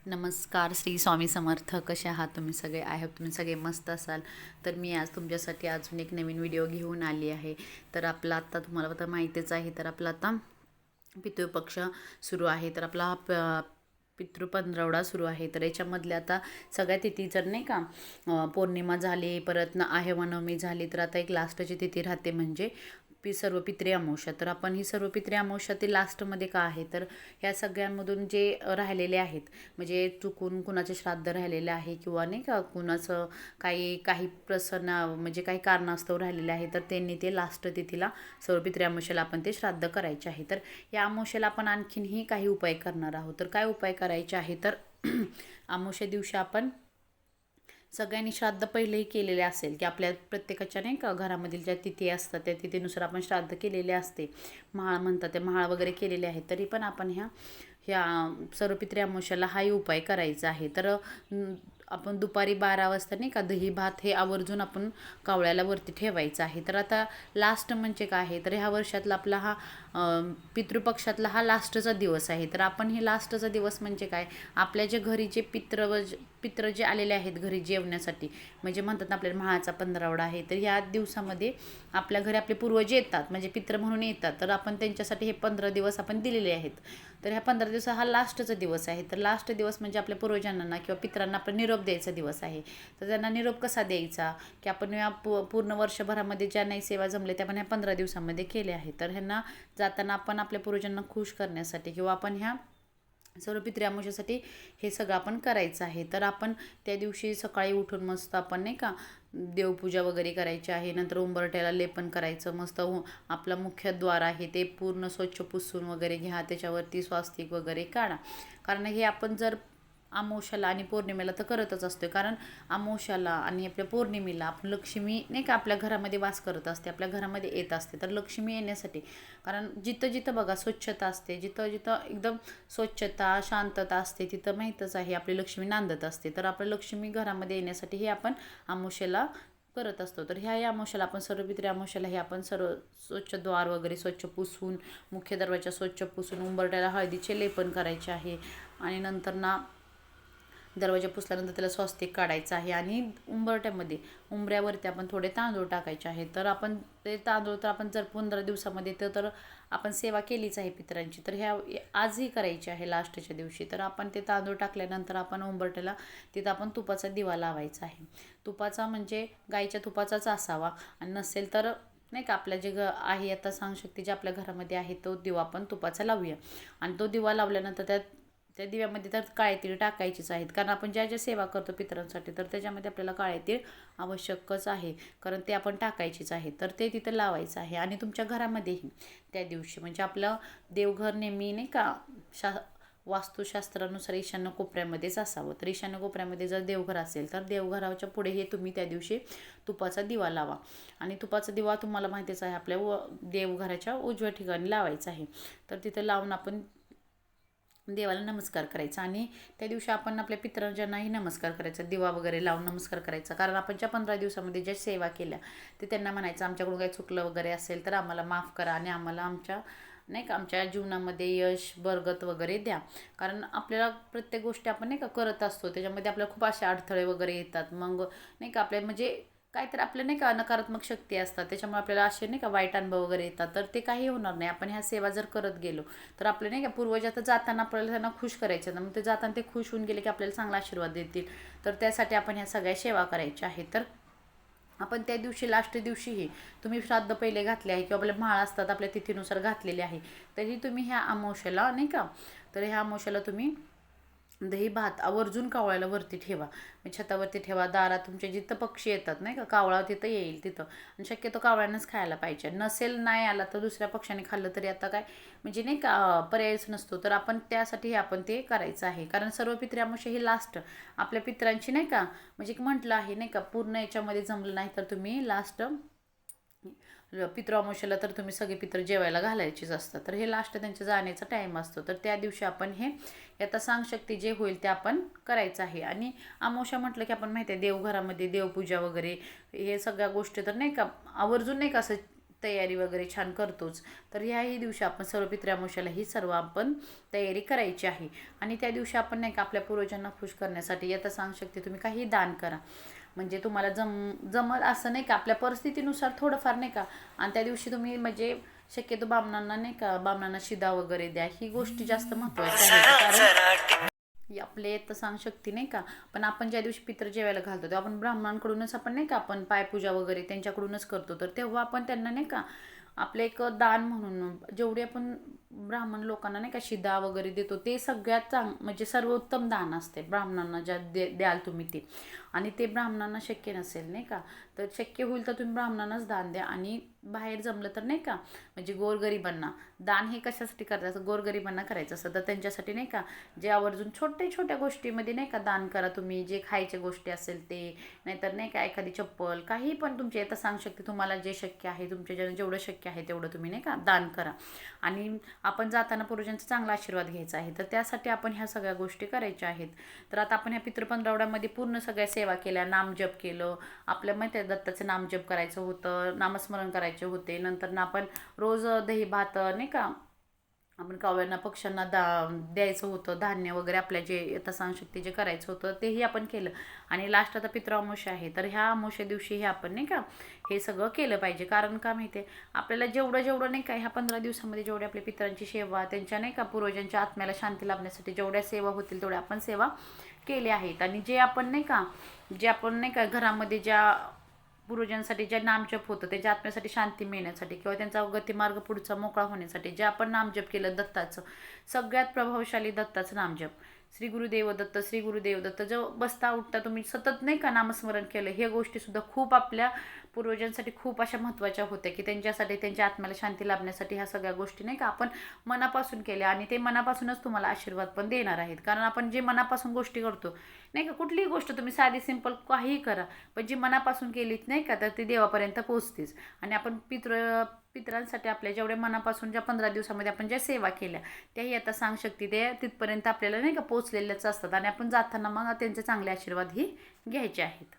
नमस्कार. श्री स्वामी समर्थ. कसे आहात तुम्ही सगळे? आय होप तुम्ही सगळे मस्त असाल. तर मी आज तुमच्यासाठी अजून एक नवीन व्हिडिओ घेऊन आली आहे. तर आपला आत्ता तुम्हाला तर माहितीच आहे, तर आपला आता पितृपक्ष सुरू आहे. तर आपला पितृ पंधरवडा सुरू आहे. तर याच्यामधले आता सगळ्या तिथी जर नाही का पौर्णिमा झाली, परत ना आहेवनवमी झाली, तर आता एक लास्टची तिथी राहते म्हणजे सर्व पित्री अमावस्या. तर आपण ही सर्व पित्री अमावस्या ती लास्टमध्ये का आहे, तर ह्या सगळ्यांमधून जे राहिलेले आहेत, म्हणजे चुकून कुणाचे श्राद्ध राहिलेले आहे किंवा नाही का कुणाचं काही काही प्रसन्न म्हणजे काही कारणास्तव राहिलेले आहे, तर त्यांनी ते लास्ट तिथीला सर्व पित्री अमावस्याला आपण ते श्राद्ध करायचे आहे. तर या अमावस्याला आपण आणखीनही काही उपाय करणार आहोत. तर काय उपाय करायचे आहे, तर अमावस्या दिवशी आपण सगळ्यांनी श्राद्ध पहिलेही केलेले असेल की आपल्या प्रत्येकाच्या नाही का घरामधील ज्या तिथी असतात त्या तिथीनुसार आपण श्राद्ध केलेले असते. महाळ म्हणतात ते महाळ वगैरे केलेले आहेत. तरी पण आपण ह्या ह्या सर्व पित्री अमावस्याला हाही उपाय करायचा आहे. तर आपण दुपारी 12 वाजता नाही का दही भात हे आवर्जून आपण कावळ्याला वरती ठेवायचं आहे. तर आता लास्ट म्हणजे काय आहे, तर ह्या वर्षातला आपला हा पितृपक्षातला हा लास्टचा दिवस आहे. तर आपण हे लास्टचा दिवस म्हणजे काय, आपल्या जे घरी जे पित्र जे आलेले आहेत घरी जेवण्यासाठी, म्हणजे म्हणतात ना आपल्याला म्हाळाचा पंधरवडा आहे, तर ह्या दिवसामध्ये आपल्या घरी आपले पूर्वज येतात, म्हणजे पित्र म्हणून येतात. तर आपण त्यांच्यासाठी हे 15 दिवस आपण दिलेले आहेत. तर ह्या 15 दिवस हा लास्टचा दिवस आहे. तर लास्ट दिवस म्हणजे आपल्या पूर्वजांना किंवा पित्रांना आपण निरोप द्यायचा दिवस आहे. तर त्यांना निरोप कसा द्यायचा, की आपण या पूर्ण वर्षभरामध्ये ज्या नाही सेवा जमल्या त्या आपण ह्या 15 दिवसामध्ये केल्या आहेत. तर ह्यांना जाताना आपण आपल्या पूर्वजांना खुश करण्यासाठी किंवा आपण ह्या सर्व पित्री अमावस्येसाठी हे सगळं आपण करायचं आहे. तर आपण त्या दिवशी सकाळी उठून मस्त आपण नाही का देवपूजा वगैरे करायची आहे. नंतर उंबरठ्याला लेपन करायचं मस्त. आपला मुख्य द्वार आहे ते पूर्ण स्वच्छ पुसून वगैरे घ्या, त्याच्यावरती स्वास्तिक वगैरे काढा. कारण हे आपण जर अमावस्याला आणि पौर्णिमेला तर करतच असतो, कारण अमावस्याला आणि आपल्या पौर्णिमेला आपण लक्ष्मी नाही का आपल्या घरामध्ये वास करत असते, आपल्या घरामध्ये येत असते. तर लक्ष्मी येण्यासाठी, कारण जिथं जिथं बघा स्वच्छता असते, जिथं जिथं एकदम स्वच्छता शांतता असते, तिथं माहीतच आहे आपली लक्ष्मी नांदत असते. तर आपल्या लक्ष्मी घरामध्ये येण्यासाठी हे आपण अमावस्याला करत असतो. तर ह्या अमावस्याला आपण सर्व पित्री अमावस्याला हे आपण सर्व स्वच्छ द्वार वगैरे स्वच्छ पुसून, मुख्य दरवाजा स्वच्छ पुसून, उंबरठ्याला हळदीचे लेपन करायचे आहे. आणि नंतर ना दरवाजा पुसल्यानंतर त्याला स्वस्तिक काढायचं आहे. आणि उंबऱ्यावरती आपण थोडे तांदूळ टाकायचे आहेत. तर आपण ते तांदूळ तर आपण जर 15 दिवसामध्ये तर आपण सेवा केलीच आहे पितरांची, तर ह्या आजही करायची आहे लास्टच्या दिवशी. तर आपण ते तांदूळ टाकल्यानंतर आपण उंबरठ्याला तिथं आपण तुपाचा दिवा लावायचा आहे. तुपाचा म्हणजे गाईच्या तुपाचाच असावा, आणि नसेल तर नाही का आपल्या जे आहे आता सहनशक्ती जे आपल्या घरामध्ये आहे तो दिवा आपण तुपाचा लावूया. आणि तो दिवा लावल्यानंतर त्या त्या दिव्यामध्ये तर काळे तीळ टाकायचीच आहेत, कारण आपण ज्या ज्या सेवा करतो पितरांसाठी तर त्याच्यामध्ये आपल्याला काळे तीळ आवश्यकच आहे, कारण ते आपण टाकायचीच आहे. तर ते तिथं लावायचं आहे. आणि तुमच्या घरामध्येही त्या दिवशी म्हणजे आपलं देवघर नेहमी नाही का वास्तुशास्त्रानुसार ईशान्य कोपऱ्यामध्येच असावं. तर ईशान्य कोपऱ्यामध्ये जर देवघर असेल तर देवघराच्या पुढे हे तुम्ही त्या दिवशी तुपाचा दिवा लावा. आणि तुपाचा दिवा तुम्हाला माहितीच आहे आपल्या देवघराच्या उजव्या ठिकाणी लावायचा आहे. तर तिथं लावून आपण देवाला नमस्कार करायचा. आणि त्या दिवशी आपण आपल्या पितरांनाही नमस्कार करायचा, दिवा वगैरे लावून नमस्कार करायचा. कारण आपण ज्या 15 दिवसामध्ये ज्या सेवा केल्या ते त्यांना म्हणायचं आमच्याकडून काही चुकलं वगैरे असेल तर आम्हाला माफ करा, आणि आम्हाला आमच्या नाही का आमच्या जीवनामध्ये यश बरगत वगैरे द्या. कारण आपल्याला प्रत्येक गोष्टी आपण नाही का करत असतो, त्याच्यामध्ये आपल्याला खूप असे अडथळे वगैरे येतात. मग नाही का आपल्या म्हणजे काहीतरी आपल्या नाही का नकारात्मक शक्ती असतात, त्याच्यामुळे आपल्याला असे नाही का वाईट अनुभव वगैरे येतात. तर ते काही होणार नाही. आपण ह्या सेवा जर करत गेलो तर आपले नाही का पूर्वज आता जाताना आपल्याला त्यांना खुश करायचे ना, मग ते जाताना ते खुश होऊन गेले की आपल्याला चांगला आशीर्वाद देतील. तर त्यासाठी आपण ह्या सगळ्या सेवा करायच्या आहेत. तर आपण त्या दिवशी लास्ट दिवशीही तुम्ही श्राद्ध पहिले घातले आहे किंवा आपल्या म्हाळ असतात आपल्या तिथीनुसार घातलेले आहे, तरी तुम्ही ह्या अमावस्याला नाही का, तर ह्या अमावस्याला तुम्ही दही भात आवर्जून कावळ्याला वरती ठेवा, छतावरती ठेवा. दारात तुमच्या जिथं पक्षी येतात नाही का कावळा तिथं येईल तिथं, आणि शक्यतो कावळ्यांनाच खायला पाहिजे. नसेल नाही आला तर दुसऱ्या पक्षाने खाल्लं तरी आता काय म्हणजे नाही का पर्यायच नसतो. तर आपण त्यासाठी आपण ते करायचं आहे. कारण सर्व पित्री अमावस्या ही लास्ट आपल्या पित्रांची नाही का म्हणजे म्हटलं आहे नाही का, पूर्ण याच्यामध्ये जमलं नाही तर तुम्ही लास्ट पितृ अमावस्येला तर तुम्ही सगळे पित्र जेवायला घालायचीच असतात. तर हे लास्ट त्यांच्या जाण्याचा टाईम असतो. तर त्या दिवशी आपण हे आता सांगशक्ती जे होईल ते आपण करायचं आहे. आणि अमावस्या म्हटलं की आपण माहिती आहे देवघरामध्ये देवपूजा वगैरे हे सगळ्या गोष्टी तर नाही का आवर्जून नाही का असं तयारी वगैरे छान करतोच. तर ह्याही दिवशी आपण सर्व पितृअमावस्येला ही सर्व आपण तयारी करायची आहे. आणि त्या दिवशी आपण नाही का आपल्या पूर्वजांना खुश करण्यासाठी यथासांगशक्ती तुम्ही काही दान करा. म्हणजे तुम्हाला जमल असं नाही का, आपल्या परिस्थितीनुसार थोडंफार नाही का. आणि त्या दिवशी तुम्ही म्हणजे शक्यतो बामणांना नाही का, बामणांना शिदा वगैरे द्या. ही गोष्टी जास्त महत्त्वाच्या आहेत. कारण आपले येतं शक्ती नाही का. पण आपण ज्या दिवशी पित्र जेवायला घालतो तेव्हा आपण ब्राह्मणांकडूनच आपण नाही का, आपण पायपूजा वगैरे त्यांच्याकडूनच करतो. तर तेव्हा आपण त्यांना नाही का आपलं एक दान म्हणून जेवढे आपण ब्राह्मण लोकांना नाही का शिदा वगैरे देतो, ते सगळ्यात म्हणजे सर्वोत्तम दान असते ब्राह्मणांना ज्या द्याल तुम्ही ते. आणि ते ब्राह्मणांना शक्य नसेल नाही का, तर शक्य होईल तर तुम्ही ब्राह्मणांनाच दान द्या. आणि बाहेर जमलं तर नाही का, म्हणजे गोरगरिबांना दान हे कशासाठी करायचं, गोरगरिबांना करायचं असतं तर त्यांच्यासाठी नाही का, जे आवर्जून छोट्या गोष्टीमध्ये नाही का दान करा तुम्ही. जे खायच्या गोष्टी असेल ते, नाहीतर नाही का एखादी चप्पल, काही पण तुमच्या येतं सांगशक्ती तुम्हाला जे शक्य आहे, तुमच्या जेवढं शक्य आहे तेवढं तुम्ही नाही का दान करा. आणि आपण जाताना पूर्वजांचा चांगला आशीर्वाद घ्यायचा आहे. तर त्यासाठी आपण ह्या सगळ्या गोष्टी करायच्या आहेत. तर आता आपण ह्या पितृपंधरवड्यामध्ये पूर्ण सगळ्या सेवा केल्या, नामजप केलं. आपल्या माहिती आहे दत्ताचं नामजप करायचं होतं, नामस्मरण करायचे होते. नंतर ना आपण रोज दही भात नाही का, आपण कावळ्यांना पक्ष्यांना द्यायचं होतं, धान्य वगैरे आपल्या जे यथासांगशक्ती जे करायचं होतं तेही आपण केलं. आणि लास्ट आता पितृअमावस्या आहे, तर ह्या अमावस्या दिवशी हे आपण नाही का हे सगळं केलं पाहिजे. कारण का माहिती आहे, आपल्याला जेवढं नाही का ह्या 15 दिवसामध्ये जेवढे आपल्या पितरांची सेवा, त्यांच्या नाही का पूर्वजांच्या आत्म्याला शांती लाभण्यासाठी जेवढ्या सेवा होतील तेवढ्या आपण सेवा केल्या आहेत. आणि जे आपण नाही का घरामध्ये ज्या पूर्वजांसाठी जे नामजप होतं त्याच्या आत्म्यासाठी शांती मिळण्यासाठी किंवा त्यांचा गतिमार्ग पुढचा मोकळा होण्यासाठी जे आपण नामजप केलं दत्ताचं, सगळ्यात प्रभावशाली दत्ताचं नामजप, श्री गुरुदेव दत्त, श्री गुरुदेव दत्त, जो बसता उठता तुम्ही सतत नाही का नामस्मरण केलं, ह्या गोष्टीसुद्धा खूप आपल्या पूर्वजांसाठी खूप अशा महत्त्वाच्या होत्या की त्यांच्यासाठी, त्यांच्या आत्म्याला शांती लाभण्यासाठी ह्या सगळ्या गोष्टी नाही का आपण मनापासून केल्या. आणि ते मनापासूनच तुम्हाला आशीर्वाद पण देणार आहेत. कारण आपण जे मनापासून गोष्टी करतो नाही का, कुठलीही गोष्ट तुम्ही साधी सिंपल काहीही करा, पण जी मनापासून केलीच नाही का तर ती देवापर्यंत पोहोचतेच. आणि आपण पितरांसाठी आपल्या जेवढ्या मनापासून ज्या 15 दिवसामध्ये आपण ज्या सेवा केल्या त्याही आता सांगशक्ती ते तिथपर्यंत आपल्याला नाही का पोचलेल्याच असतात. आणि आपण जाताना मग त्यांचे चांगले आशीर्वादही घ्यायचे आहेत.